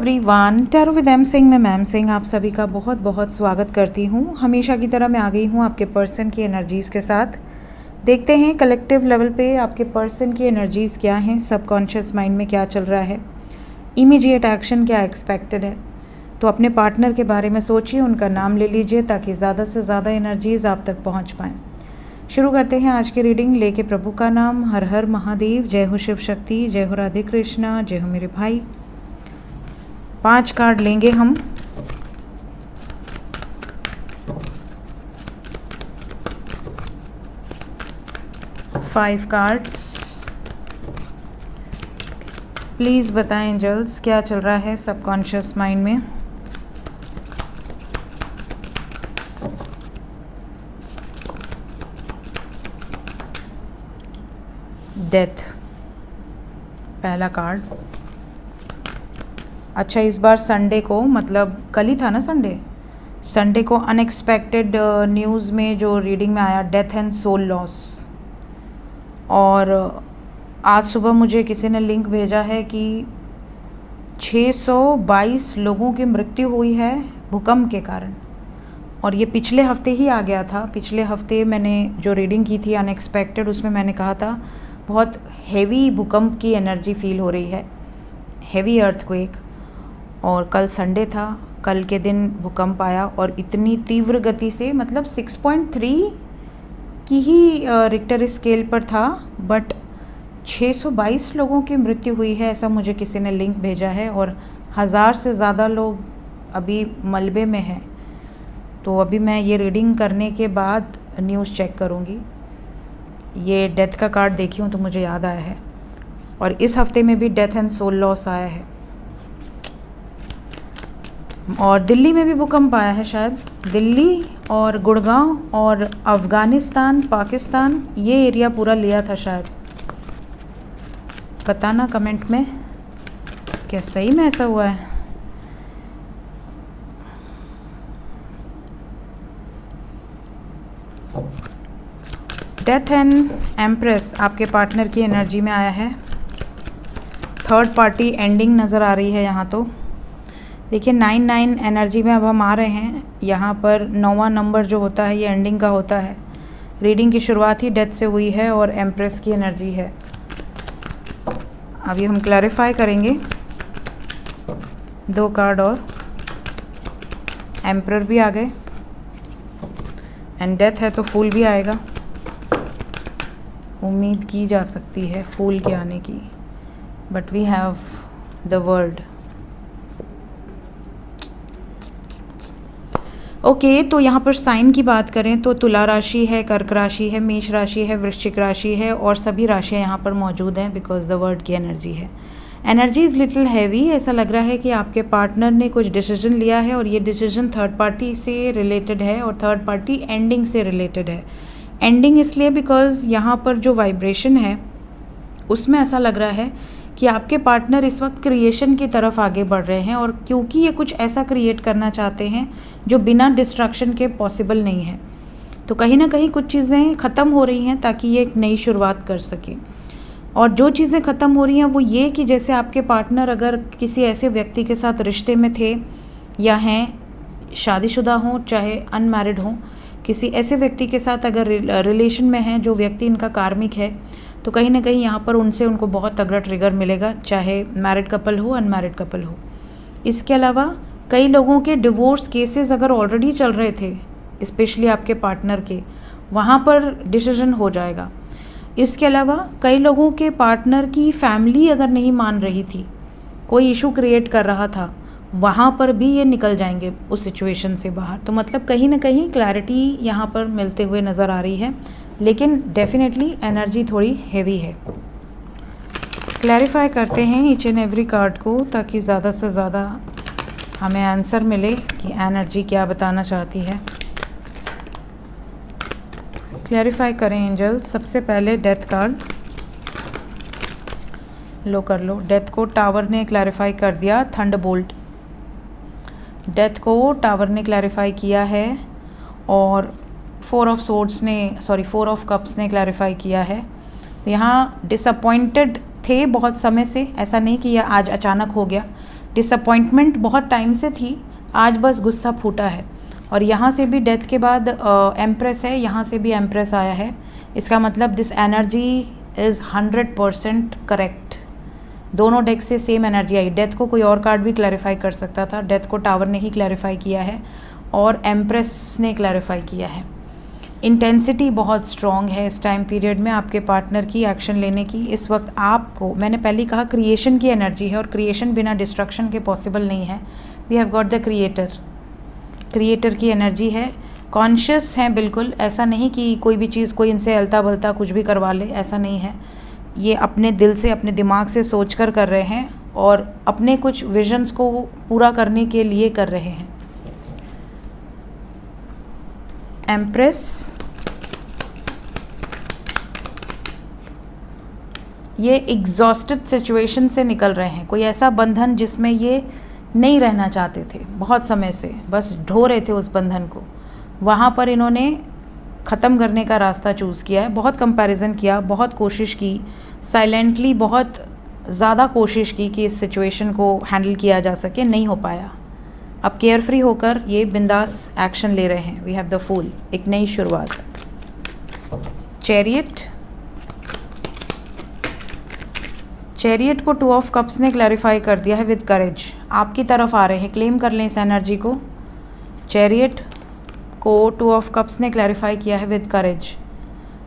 Everyone, tarot with M Singh में ma'am Singh आप सभी का बहुत बहुत स्वागत करती हूँ। हमेशा की तरह मैं आ गई हूँ आपके पर्सन की एनर्जीज़ के साथ। देखते हैं कलेक्टिव लेवल पे आपके पर्सन की एनर्जीज़ क्या हैं, सबकॉन्शियस माइंड में क्या चल रहा है, इमीडिएट एक्शन क्या एक्सपेक्टेड है। तो अपने पार्टनर के बारे में सोचिए, उनका नाम ले लीजिए ताकि ज़्यादा से ज़्यादा एनर्जीज़ आप तक पहुँच पाएँ। शुरू करते हैं आज की रीडिंग। लेके प्रभु का नाम, हर हर महादेव, जय हो शिव शक्ति, जय हो राधे कृष्णा, जय हो मेरे भाई। 5 कार्ड लेंगे हम। Five cards. प्लीज़ बताएं एंजल्स क्या चल रहा है सबकॉन्शियस माइंड में। डेथ पहला कार्ड। अच्छा, इस बार संडे को, मतलब कल ही था ना संडे को अनएक्सपेक्टेड न्यूज़ में जो रीडिंग में आया, डेथ एंड सोल लॉस। और आज सुबह मुझे किसी ने लिंक भेजा है कि 622 लोगों की मृत्यु हुई है भूकंप के कारण। और ये पिछले हफ्ते ही आ गया था। पिछले हफ्ते मैंने जो रीडिंग की थी अनएक्सपेक्टेड, उसमें मैंने कहा था बहुत हेवी भूकंप की एनर्जी फील हो रही है, हेवी अर्थक्वेक। और कल संडे था, कल के दिन भूकंप आया और इतनी तीव्र गति से, मतलब 6.3 की ही रिक्टर स्केल पर था, बट 622 लोगों की मृत्यु हुई है, ऐसा मुझे किसी ने लिंक भेजा है। और 1000 से ज़्यादा लोग अभी मलबे में हैं। तो अभी मैं ये रीडिंग करने के बाद न्यूज़ चेक करूँगी। ये डेथ का कार्ड देखी हूँ तो मुझे याद आया है। और इस हफ्ते में भी डेथ एंड सोल लॉस आया है। और दिल्ली में भी भूकंप आया है शायद। दिल्ली और गुड़गांव और अफ़गानिस्तान, पाकिस्तान, ये एरिया पूरा लिया था शायद। बताना कमेंट में क्या सही में ऐसा हुआ है। डेथ एंड एम्प्रेस आपके पार्टनर की एनर्जी में आया है। थर्ड पार्टी एंडिंग नज़र आ रही है यहाँ। तो देखिए 9 एनर्जी में अब हम आ रहे हैं। यहाँ पर 9वां नंबर जो होता है ये एंडिंग का होता है। रीडिंग की शुरुआत ही डेथ से हुई है और एम्प्रेस की एनर्जी है। अभी हम क्लैरिफाई करेंगे। 2 कार्ड और एम्परर भी आ गए एंड डेथ है तो फूल भी आएगा। उम्मीद की जा सकती है फूल के आने की, but we have the word. Okay, तो यहाँ पर साइन की बात करें तो तुला राशि है, कर्क राशि है, मेष राशि है, वृश्चिक राशि है और सभी राशियाँ यहाँ पर मौजूद हैं बिकॉज द वर्ड की एनर्जी है। Energy is little heavy. ऐसा लग रहा है कि आपके पार्टनर ने कुछ डिसीजन लिया है और ये डिसीजन थर्ड पार्टी से रिलेटेड है और थर्ड पार्टी एंडिंग से रिलेटेड है। एंडिंग इसलिए बिकॉज यहाँ पर जो वाइब्रेशन है उसमें ऐसा लग रहा है कि आपके पार्टनर इस वक्त क्रिएशन की तरफ आगे बढ़ रहे हैं। और क्योंकि ये कुछ ऐसा क्रिएट करना चाहते हैं जो बिना डिस्ट्रक्शन के पॉसिबल नहीं है, तो कहीं ना कहीं कुछ चीज़ें ख़त्म हो रही हैं ताकि ये एक नई शुरुआत कर सके। और जो चीज़ें ख़त्म हो रही हैं वो ये कि जैसे आपके पार्टनर अगर किसी ऐसे व्यक्ति के साथ रिश्ते में थे या हैं, शादीशुदा हों चाहे अनमैरिड हों, किसी ऐसे व्यक्ति के साथ अगर रिलेशन में हैं जो व्यक्ति इनका कार्मिक है, तो कहीं ना कहीं यहाँ पर उनको बहुत तगड़ा ट्रिगर मिलेगा, चाहे मैरिड कपल हो अनमैरिड कपल हो। इसके अलावा कई लोगों के डिवोर्स केसेस अगर ऑलरेडी चल रहे थे, स्पेशली आपके पार्टनर के, वहाँ पर डिसीजन हो जाएगा। इसके अलावा कई लोगों के पार्टनर की फैमिली अगर नहीं मान रही थी, कोई इशू क्रिएट कर रहा था, वहाँ पर भी ये निकल जाएंगे उस सिचुएशन से बाहर। तो मतलब कहीं ना कहीं क्लैरिटी यहाँ पर मिलते हुए नज़र आ रही है, लेकिन डेफिनेटली एनर्जी थोड़ी हैवी है। क्लैरिफाई करते हैं ईच एंड एवरी कार्ड को ताकि ज़्यादा से ज़्यादा हमें आंसर मिले कि एनर्जी क्या बताना चाहती है। क्लैरिफाई करें एंजल। सबसे पहले डेथ कार्ड लो कर लो। डेथ को टावर ने क्लैरिफाई कर दिया, थंडरबोल्ट। डेथ को टावर ने क्लैरिफाई किया है और 4 ऑफ कप्स ने क्लैरिफाई किया है। तो यहाँ डिसअपॉइंटेड थे बहुत समय से, ऐसा नहीं कि यह आज अचानक हो गया। डिसअपॉइंटमेंट बहुत टाइम से थी, आज बस गुस्सा फूटा है। और यहाँ से भी डेथ के बाद एम्प्रेस है, यहाँ से भी एम्प्रेस आया है। इसका मतलब दिस एनर्जी इज़ 100% करेक्ट। दोनों डेक से सेम एनर्जी आई। डेथ को कोई और कार्ड भी क्लैरिफाई कर सकता था, डेथ को टावर ने ही क्लैरिफाई किया है और एम्प्रेस ने क्लैरिफाई किया है। इंटेंसिटी बहुत स्ट्रॉन्ग है इस टाइम पीरियड में आपके पार्टनर की एक्शन लेने की। इस वक्त आपको, मैंने पहले कहा, क्रिएशन की एनर्जी है और क्रिएशन बिना डिस्ट्रक्शन के पॉसिबल नहीं है। We have got the creator, creator की एनर्जी है। कॉन्शियस हैं बिल्कुल, ऐसा नहीं कि कोई भी चीज़ कोई इनसे अलता बलता कुछ भी करवा ले, ऐसा नहीं है। ये अपने दिल से, अपने दिमाग से सोच कर रहे हैं और अपने कुछ विजन्स को पूरा करने के लिए कर रहे हैं। एम्प्रेस, ये एग्जॉस्टेड सिचुएशन से निकल रहे हैं। कोई ऐसा बंधन जिसमें ये नहीं रहना चाहते थे, बहुत समय से बस ढो रहे थे उस बंधन को, वहाँ पर इन्होंने ख़त्म करने का रास्ता चूज़ किया है। बहुत कंपैरिजन किया, बहुत कोशिश की, साइलेंटली बहुत ज़्यादा कोशिश की कि इस सिचुएशन को हैंडल किया जा सके, नहीं हो पाया। अब केयर फ्री होकर ये बिंदास एक्शन ले रहे हैं। वी हैव द फूल, एक नई शुरुआत। चैरियट, चैरियट को 2 ऑफ कप्स ने क्लैरिफाई कर दिया है विद करेज। आपकी तरफ आ रहे हैं, क्लेम कर लें इस एनर्जी को। चैरियट को 2 ऑफ कप्स ने क्लैरिफाई किया है विद करेज।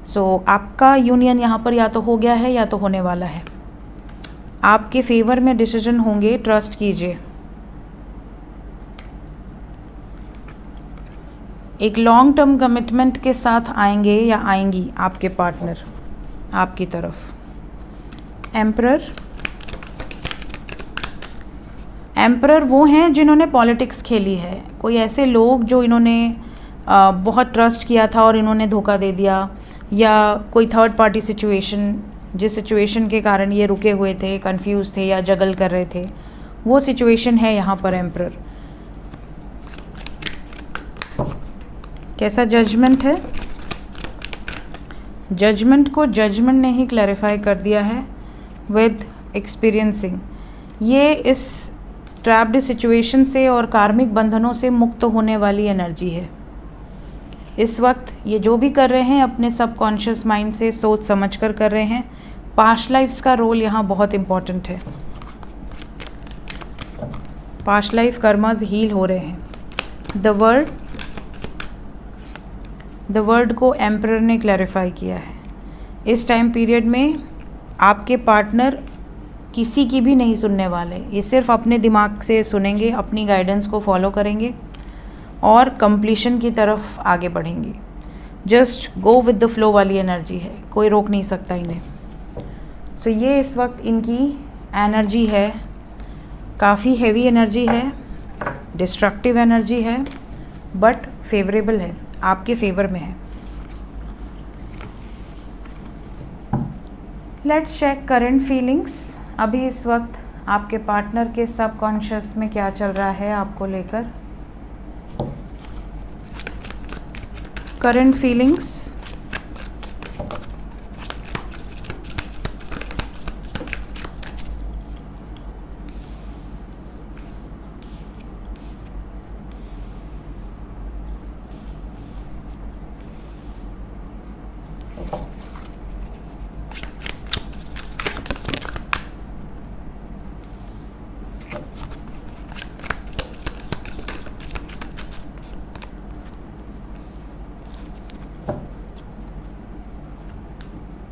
सो आपका यूनियन यहाँ पर या तो हो गया है या तो होने वाला है। आपके फेवर में डिसीजन होंगे, ट्रस्ट कीजिए। एक लॉन्ग टर्म कमिटमेंट के साथ आएंगे या आएंगी आपके पार्टनर आपकी तरफ। एम्परर, एम्परर वो हैं जिन्होंने पॉलिटिक्स खेली है। कोई ऐसे लोग जो इन्होंने बहुत ट्रस्ट किया था और इन्होंने धोखा दे दिया, या कोई थर्ड पार्टी सिचुएशन, जिस सिचुएशन के कारण ये रुके हुए थे, कंफ्यूज थे या जगल कर रहे थे, वो सिचुएशन है यहाँ पर एम्परर। कैसा जजमेंट है? जजमेंट को जजमेंट ने ही क्लैरिफाई कर दिया है विद एक्सपीरियंसिंग। ये इस ट्रैप्ड सिचुएशन से और कार्मिक बंधनों से मुक्त होने वाली एनर्जी है। इस वक्त ये जो भी कर रहे हैं अपने सबकॉन्शियस माइंड से सोच समझ कर रहे हैं। पास्ट लाइफ्स का रोल यहाँ बहुत इम्पॉर्टेंट है। पास्ट लाइफ कर्मास हील हो रहे हैं। द वर्ड को एम्परर ने क्लैरिफाई किया है। इस टाइम पीरियड में आपके पार्टनर किसी की भी नहीं सुनने वाले, ये सिर्फ अपने दिमाग से सुनेंगे, अपनी गाइडेंस को फॉलो करेंगे और कंप्लीशन की तरफ आगे बढ़ेंगे। Just go with the flow वाली एनर्जी है, कोई रोक नहीं सकता इन्हें। सो ये इस वक्त इनकी एनर्जी है, काफ़ी हैवी एनर्जी है, डिस्ट्रक्टिव एनर्जी है, बट फेवरेबल है, आपके फेवर में है। Let's check current feelings. अभी इस वक्त आपके पार्टनर के सबकॉन्शियस में क्या चल रहा है आपको लेकर। करंट फीलिंग्स,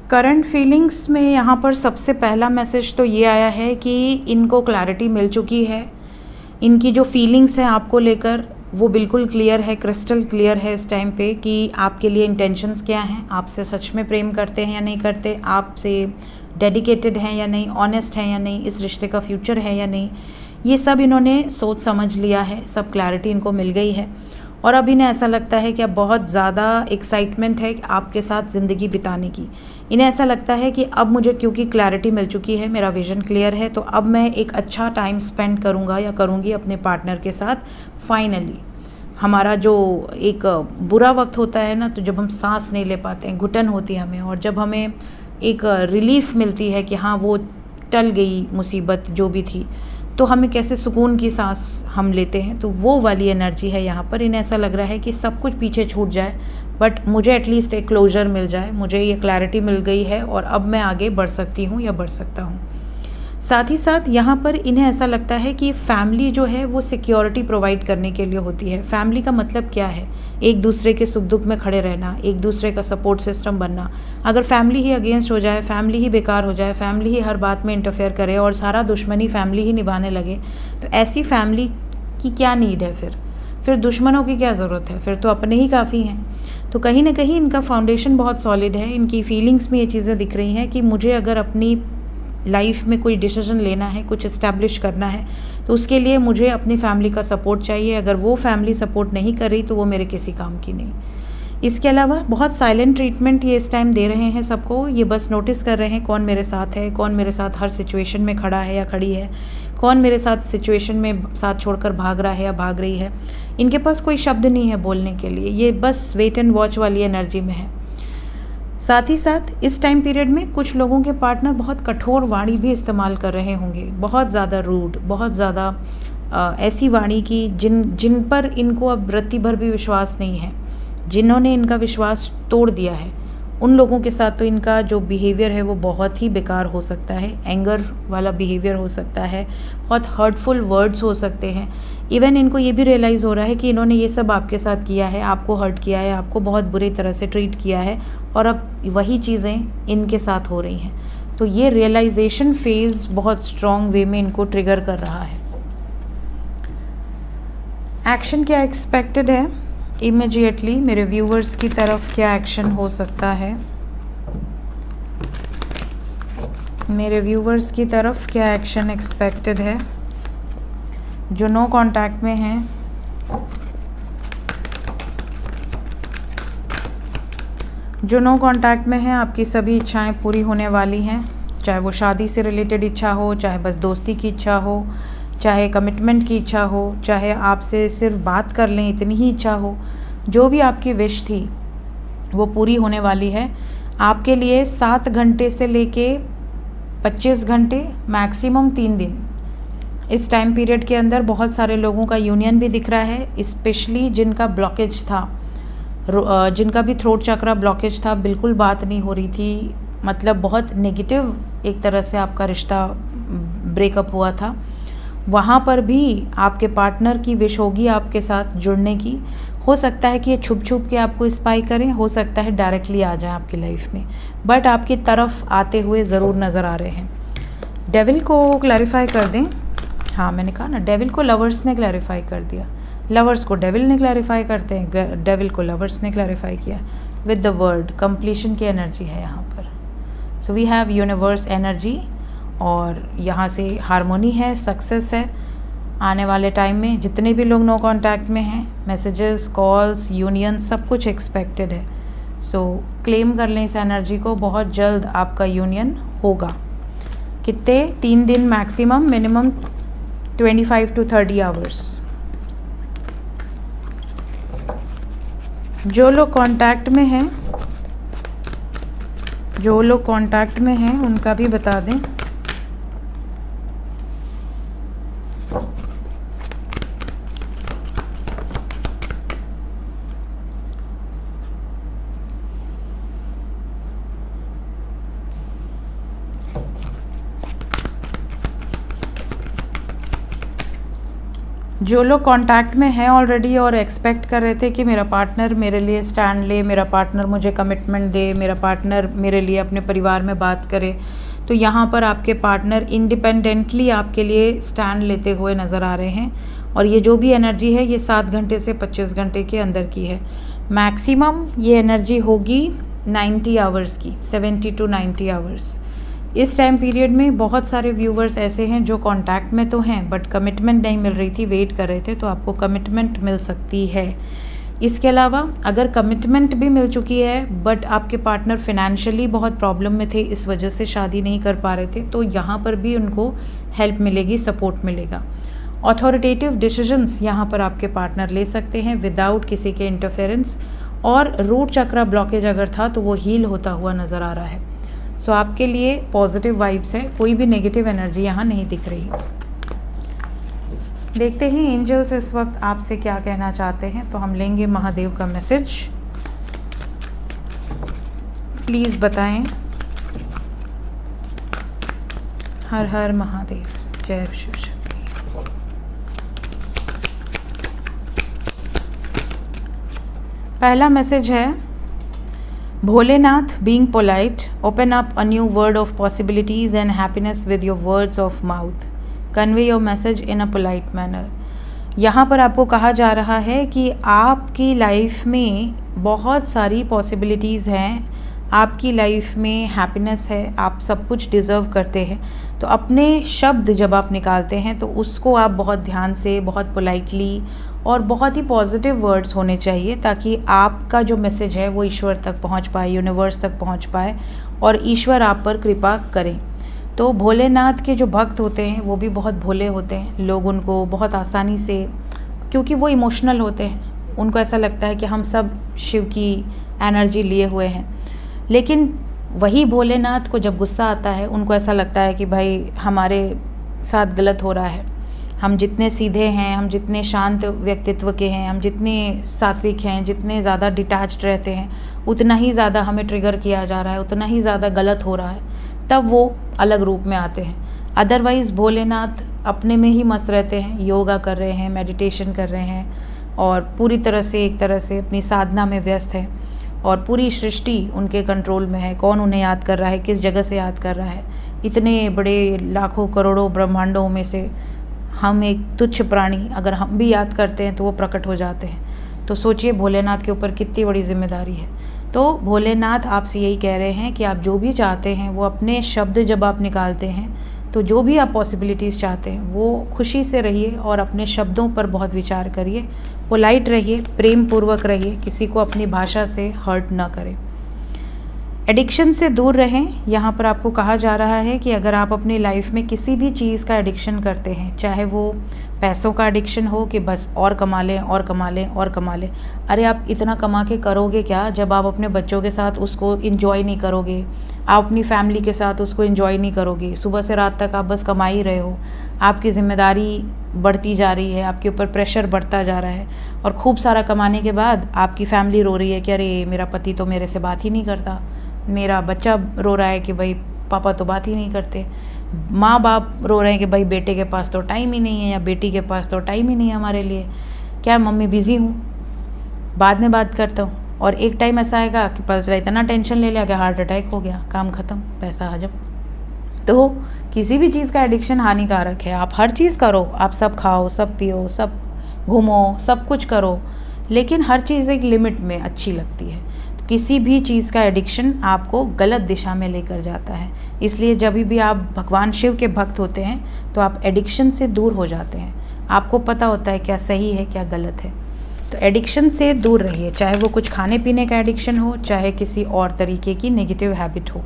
करंट फीलिंग्स में यहाँ पर सबसे पहला मैसेज तो ये आया है कि इनको क्लैरिटी मिल चुकी है। इनकी जो फीलिंग्स हैं आपको लेकर वो बिल्कुल क्लियर है, क्रिस्टल क्लियर है इस टाइम पे कि आपके लिए इंटेंशंस क्या हैं, आपसे सच में प्रेम करते हैं या नहीं करते, आपसे डेडिकेटेड हैं या नहीं, ऑनेस्ट हैं या नहीं, इस रिश्ते का फ्यूचर है या नहीं। ये सब इन्होंने सोच समझ लिया है, सब क्लैरिटी इनको मिल गई है और अब इन्हें ऐसा लगता है कि अब बहुत ज़्यादा एक्साइटमेंट है आपके साथ ज़िंदगी बिताने की। इन्हें ऐसा लगता है कि अब मुझे क्योंकि क्लैरिटी मिल चुकी है, मेरा विज़न क्लियर है, तो अब मैं एक अच्छा टाइम स्पेंड करूँगा या करूँगी अपने पार्टनर के साथ। फाइनली हमारा जो एक बुरा वक्त होता है ना, तो जब हम सांस नहीं ले पाते हैं, घुटन होती है हमें, और जब हमें एक रिलीफ मिलती है कि हाँ वो टल गई मुसीबत जो भी थी, तो हमें कैसे सुकून की सांस हम लेते हैं, तो वो वाली एनर्जी है यहाँ पर। इन्हें ऐसा लग रहा है कि सब कुछ पीछे छूट जाए, बट मुझे एटलीस्ट एक क्लोजर मिल जाए, मुझे ये क्लैरिटी मिल गई है और अब मैं आगे बढ़ सकती हूँ या बढ़ सकता हूँ। साथ ही साथ यहाँ पर इन्हें ऐसा लगता है कि फैमिली जो है वो सिक्योरिटी प्रोवाइड करने के लिए होती है। फैमिली का मतलब क्या है? एक दूसरे के सुख दुख में खड़े रहना, एक दूसरे का सपोर्ट सिस्टम बनना। अगर फैमिली ही अगेंस्ट हो जाए, फैमिली ही बेकार हो जाए, फैमिली ही हर बात में इंटरफेयर करे और सारा दुश्मनी फैमिली ही निभाने लगे, तो ऐसी फैमिली की क्या नीड है? फिर दुश्मनों की क्या ज़रूरत है? फिर तो अपने ही काफ़ी हैं। तो कहीं ना कहीं इनका फाउंडेशन बहुत सॉलिड है। इनकी फीलिंग्स में ये चीज़ें दिख रही हैं कि मुझे अगर अपनी लाइफ में कोई डिसीजन लेना है, कुछ इस्टेब्लिश करना है, तो उसके लिए मुझे अपनी फैमिली का सपोर्ट चाहिए। अगर वो फैमिली सपोर्ट नहीं कर रही तो वो मेरे किसी काम की नहीं। इसके अलावा बहुत साइलेंट ट्रीटमेंट ये इस टाइम दे रहे हैं सबको। ये बस नोटिस कर रहे हैं कौन मेरे साथ है, कौन मेरे साथ हर सिचुएशन में खड़ा है या खड़ी है, कौन मेरे साथ सिचुएशन में साथ छोड़कर भाग रहा है या भाग रही है। इनके पास कोई शब्द नहीं है बोलने के लिए, ये बस वेट एंड वॉच वाली एनर्जी में है। साथ ही साथ इस टाइम पीरियड में कुछ लोगों के पार्टनर बहुत कठोर वाणी भी इस्तेमाल कर रहे होंगे, बहुत ज़्यादा रूड, बहुत ज़्यादा ऐसी वाणी की जिन पर इनको अब रत्ती भर भी विश्वास नहीं है, जिन्होंने इनका विश्वास तोड़ दिया है। उन लोगों के साथ तो इनका जो बिहेवियर है वो बहुत ही बेकार हो सकता है, एंगर वाला बिहेवियर हो सकता है, बहुत हर्टफुल वर्ड्स हो सकते हैं। इवन इनको ये भी रियलाइज़ हो रहा है कि इन्होंने ये सब आपके साथ किया है, आपको हर्ट किया है, आपको बहुत बुरी तरह से ट्रीट किया है और अब वही चीज़ें इनके साथ हो रही हैं। तो ये रियलाइजेशन फेज़ बहुत स्ट्रॉन्ग वे में इनको ट्रिगर कर रहा है। एक्शन क्या एक्सपेक्टेड है इमीडिएटली मेरे व्यूवर्स की तरफ? क्या एक्शन हो सकता है मेरे व्यूवर्स की तरफ? क्या एक्शन एक्सपेक्टेड है? जो नो कांटेक्ट में हैं, जो नो कांटेक्ट में हैं, आपकी सभी इच्छाएं पूरी होने वाली हैं। चाहे वो शादी से रिलेटेड इच्छा हो, चाहे बस दोस्ती की इच्छा हो, चाहे कमिटमेंट की इच्छा हो, चाहे आपसे सिर्फ बात कर लें इतनी ही इच्छा हो, जो भी आपकी विश थी वो पूरी होने वाली है। आपके लिए 7 घंटे से लेके 25 घंटे, मैक्सिमम 3 दिन, इस टाइम पीरियड के अंदर बहुत सारे लोगों का यूनियन भी दिख रहा है। स्पेशली जिनका ब्लॉकेज था, जिनका भी थ्रोट चक्रा ब्लॉकेज था, बिल्कुल बात नहीं हो रही थी, मतलब बहुत नेगेटिव एक तरह से आपका रिश्ता ब्रेकअप हुआ था, वहाँ पर भी आपके पार्टनर की विश होगी आपके साथ जुड़ने की। हो सकता है कि ये छुप छुप के आपको स्पाई करें, हो सकता है डायरेक्टली आ जाए आपकी लाइफ में, बट आपकी तरफ आते हुए ज़रूर नज़र आ रहे हैं। डेविल को क्लैरिफाई कर दें। हाँ, मैंने कहा ना, डेविल को लवर्स ने क्लैरिफाई कर दिया, लवर्स को डेविल ने क्लैरिफाई करते हैं, डेविल को लवर्स ने क्लैरिफाई किया विद द वर्ड कंप्लीशन की एनर्जी है यहाँ पर। So we have universe energy और यहाँ से हारमोनी है, सक्सेस है। आने वाले टाइम में जितने भी लोग नो कांटेक्ट में हैं, मैसेजेस, कॉल्स, यूनियन, सब कुछ एक्सपेक्टेड है। सो क्लेम कर लें इस एनर्जी को, बहुत जल्द आपका यूनियन होगा। कितने? 3 दिन मैक्सिमम, मिनिमम 25 to 30 आवर्स। जो लोग कांटेक्ट में हैं, जो लोग कांटेक्ट में हैं उनका भी बता दें। जो लोग कांटेक्ट में हैं ऑलरेडी और एक्सपेक्ट कर रहे थे कि मेरा पार्टनर मेरे लिए स्टैंड ले, मेरा पार्टनर मुझे कमिटमेंट दे, मेरा पार्टनर मेरे लिए अपने परिवार में बात करे, तो यहाँ पर आपके पार्टनर इंडिपेंडेंटली आपके लिए स्टैंड लेते हुए नज़र आ रहे हैं। और ये जो भी एनर्जी है ये 7 घंटे से 25 घंटे के अंदर की है। मैक्सिमम ये एनर्जी होगी 90 आवर्स की, 70 to 90 आवर्स। इस टाइम पीरियड में बहुत सारे व्यूवर्स ऐसे हैं जो कांटेक्ट में तो हैं बट कमिटमेंट नहीं मिल रही थी, वेट कर रहे थे, तो आपको कमिटमेंट मिल सकती है। इसके अलावा अगर कमिटमेंट भी मिल चुकी है बट आपके पार्टनर फिनेंशियली बहुत प्रॉब्लम में थे, इस वजह से शादी नहीं कर पा रहे थे, तो यहाँ पर भी उनको हेल्प मिलेगी, सपोर्ट मिलेगा। अथॉरिटेटिव डिसीजंस यहाँ पर आपके पार्टनर ले सकते हैं विदाउट किसी के इंटरफेरेंस। और रूट चक्रा ब्लॉकेज अगर था तो वो हील होता हुआ नज़र आ रहा है। सो आपके लिए पॉजिटिव वाइब्स है, कोई भी नेगेटिव एनर्जी यहाँ नहीं दिख रही। देखते हैं एंजल्स इस वक्त आपसे क्या कहना चाहते हैं। तो हम लेंगे महादेव का मैसेज। प्लीज़ बताएं। हर हर महादेव, जय शिव शक्ति। पहला मैसेज है, Bholenath, being polite, open up a new world of possibilities and happiness with your words of mouth. Convey your message in a polite manner. यहाँ पर आपको कहा जा रहा है कि आपकी लाइफ में बहुत सारी पॉसिबिलिटीज़ हैं, आपकी लाइफ में हैप्पीनेस है, आप सब कुछ डिज़र्व करते हैं। तो अपने शब्द जब आप निकालते हैं तो उसको आप बहुत ध्यान से, बहुत पोलाइटली और बहुत ही पॉजिटिव वर्ड्स होने चाहिए, ताकि आपका जो मैसेज है वो ईश्वर तक पहुंच पाए, यूनिवर्स तक पहुंच पाए और ईश्वर आप पर कृपा करें। तो भोलेनाथ के जो भक्त होते हैं वो भी बहुत भोले होते हैं। लोग उनको बहुत आसानी से, क्योंकि वो इमोशनल होते हैं, उनको ऐसा लगता है कि हम सब शिव की एनर्जी लिए हुए हैं। लेकिन वही भोलेनाथ को जब गुस्सा आता है, उनको ऐसा लगता है कि भाई हमारे साथ गलत हो रहा है। हम जितने सीधे हैं, हम जितने शांत व्यक्तित्व के हैं, हम जितने सात्विक हैं, जितने ज़्यादा डिटैच्ड रहते हैं, उतना ही ज़्यादा हमें ट्रिगर किया जा रहा है, उतना ही ज़्यादा गलत हो रहा है। तब वो अलग रूप में आते हैं। अदरवाइज़ भोलेनाथ अपने में ही मस्त रहते हैं, योगा कर रहे हैं, मेडिटेशन कर रहे हैं और पूरी तरह से, एक तरह से अपनी साधना में व्यस्त है और पूरी सृष्टि उनके कंट्रोल में है। कौन उन्हें याद कर रहा है, किस जगह से याद कर रहा है, इतने बड़े लाखों करोड़ों ब्रह्मांडों में से हम एक तुच्छ प्राणी, अगर हम भी याद करते हैं तो वो प्रकट हो जाते हैं। तो सोचिए भोलेनाथ के ऊपर कितनी बड़ी जिम्मेदारी है। तो भोलेनाथ आपसे यही कह रहे हैं कि आप जो भी चाहते हैं वो अपने शब्द जब आप निकालते हैं, तो जो भी आप पॉसिबिलिटीज़ चाहते हैं वो खुशी से रहिए और अपने शब्दों पर बहुत विचार करिए, पोलाइट रहिए, प्रेम पूर्वक रहिए, किसी को अपनी भाषा से हर्ट ना करें। एडिक्शन से दूर रहें। यहाँ पर आपको कहा जा रहा है कि अगर आप अपनी लाइफ में किसी भी चीज़ का एडिक्शन करते हैं, चाहे वो पैसों का एडिक्शन हो कि बस और कमा लें और कमा लें और कमा लें। अरे आप इतना कमा के करोगे क्या जब आप अपने बच्चों के साथ उसको इंजॉय नहीं करोगे, आप अपनी फैमिली के साथ उसको इंजॉय नहीं करोगे। सुबह से रात तक आप बस कमा ही रहे हो, आपकी ज़िम्मेदारी बढ़ती जा रही है, आपके ऊपर प्रेशर बढ़ता जा रहा है और खूब सारा कमाने के बाद आपकी फैमिली रो रही है कि अरे मेरा पति तो मेरे से बात ही नहीं करता, मेरा बच्चा रो रहा है कि भाई पापा तो बात ही नहीं करते, माँ बाप रो रहे हैं कि भाई बेटे के पास तो टाइम ही नहीं है या बेटी के पास तो टाइम ही नहीं है हमारे लिए, क्या मम्मी बिज़ी हूँ, बाद में बात करता हूँ। और एक टाइम ऐसा आएगा कि पता चला इतना टेंशन ले लिया कि हार्ट अटैक हो गया, काम ख़त्म, पैसा हजम। तो किसी भी चीज़ का एडिक्शन हानिकारक है। आप हर चीज़ करो, आप सब खाओ, सब पियो, सब घूमो, सब कुछ करो, लेकिन हर चीज़ एक लिमिट में अच्छी लगती है। किसी भी चीज़ का एडिक्शन आपको गलत दिशा में लेकर जाता है। इसलिए जब भी आप भगवान शिव के भक्त होते हैं तो आप एडिक्शन से दूर हो जाते हैं। आपको पता होता है क्या सही है क्या गलत है। तो एडिक्शन से दूर रहिए, चाहे वो कुछ खाने पीने का एडिक्शन हो, चाहे किसी और तरीके की नेगेटिव हैबिट हो।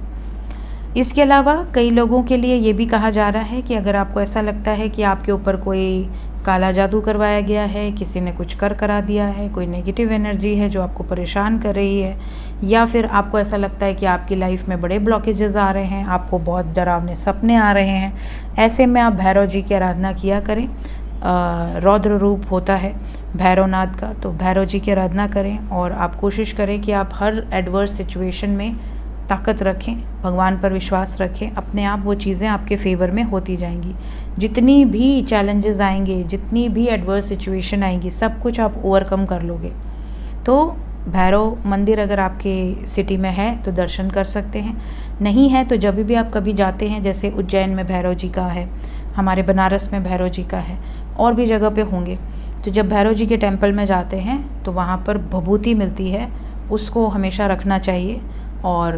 इसके अलावा कई लोगों के लिए ये भी कहा जा रहा है कि अगर आपको ऐसा लगता है कि आपके ऊपर कोई काला जादू करवाया गया है, किसी ने कुछ करा दिया है, कोई नेगेटिव एनर्जी है जो आपको परेशान कर रही है, या फिर आपको ऐसा लगता है कि आपकी लाइफ में बड़े ब्लॉकेजेस आ रहे हैं, आपको बहुत डरावने सपने आ रहे हैं, ऐसे में आप भैरव जी की आराधना किया करें। रौद्र रूप होता है भैरवनाथ का, तो भैरव जी की आराधना करें और आप कोशिश करें कि आप हर एडवर्स सिचुएशन में ताकत रखें, भगवान पर विश्वास रखें, अपने आप वो चीज़ें आपके फेवर में होती जाएंगी। जितनी भी चैलेंजेस आएंगे, जितनी भी एडवर्स सिचुएशन आएंगी, सब कुछ आप ओवरकम कर लोगे। तो भैरव मंदिर अगर आपके सिटी में है तो दर्शन कर सकते हैं, नहीं है तो जब भी आप कभी जाते हैं, जैसे उज्जैन में भैरव जी का है, हमारे बनारस में भैरव जी का है, और भी जगह पे होंगे, तो जब भैरव जी के टेम्पल में जाते हैं तो वहाँ पर भभूति मिलती है, उसको हमेशा रखना चाहिए और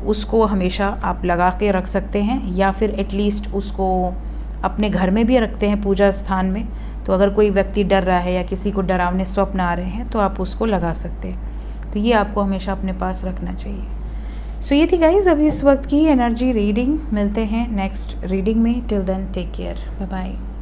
उसको हमेशा आप लगा के रख सकते हैं, या फिर एटलीस्ट उसको अपने घर में भी रखते हैं पूजा स्थान में। तो अगर कोई व्यक्ति डर रहा है या किसी को डरावने स्वप्न आ रहे हैं तो आप उसको लगा सकते हैं। तो ये आपको हमेशा अपने पास रखना चाहिए। सो ये थी गाइज अभी इस वक्त की एनर्जी रीडिंग। मिलते हैं नेक्स्ट रीडिंग में। Till then take care, bye bye.